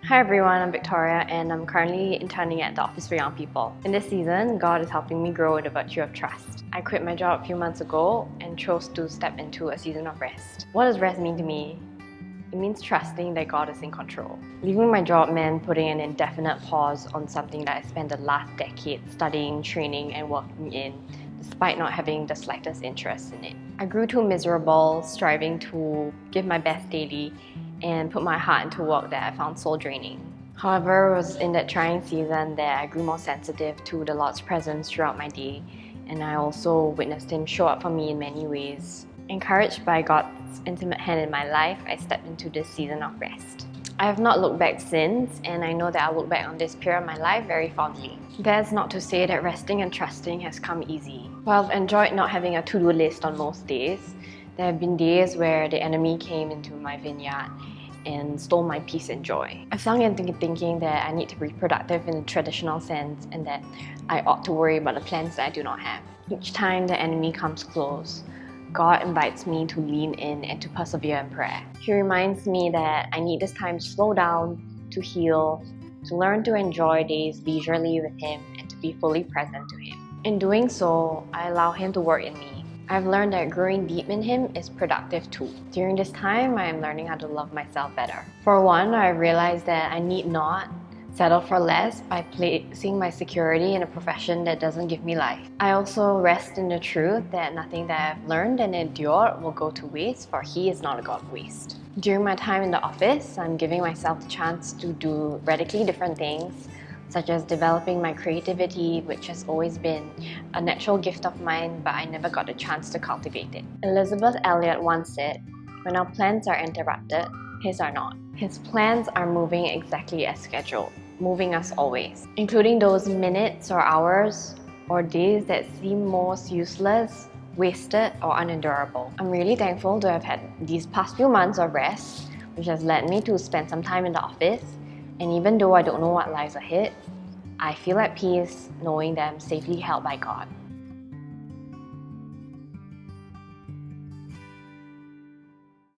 Hi everyone, I'm Victoria and I'm currently interning at the Office for Young People. In this season, God is helping me grow in the virtue of trust. I quit my job a few months ago and chose to step into a season of rest. What does rest mean to me? It means trusting that God is in control. Leaving my job meant putting an indefinite pause on something that I spent the last decade studying, training and working in, despite not having the slightest interest in it. I grew too miserable, striving to give my best daily and put my heart into work that I found soul draining. However, it was in that trying season that I grew more sensitive to the Lord's presence throughout my day, and I also witnessed Him show up for me in many ways. Encouraged by God's intimate hand in my life, I stepped into this season of rest. I have not looked back since, and I know that I'll look back on this period of my life very fondly. That's not to say that resting and trusting has come easy. While I've enjoyed not having a to-do list on most days, there have been days where the enemy came into my vineyard and stole my peace and joy. I've sunk into thinking that I need to be productive in the traditional sense and that I ought to worry about the plans that I do not have. Each time the enemy comes close, God invites me to lean in and to persevere in prayer. He reminds me that I need this time to slow down, to heal, to learn to enjoy days leisurely with Him and to be fully present to Him. In doing so, I allow Him to work in me. I've learned that growing deep in Him is productive too. During this time, I am learning how to love myself better. For one, I realized that I need not settle for less by placing my security in a profession that doesn't give me life. I also rest in the truth that nothing that I've learned and endured will go to waste, for He is not a God of waste. During my time in the office, I'm giving myself the chance to do radically different things, such as developing my creativity, which has always been a natural gift of mine, but I never got the chance to cultivate it. Elizabeth Elliot once said, "When our plans are interrupted, His are not." His plans are moving exactly as scheduled, moving us always, including those minutes or hours or days that seem most useless, wasted, or unendurable. I'm really thankful to have had these past few months of rest, which has led me to spend some time in the office. And even though I don't know what lies ahead, I feel at peace knowing that I'm safely held by God.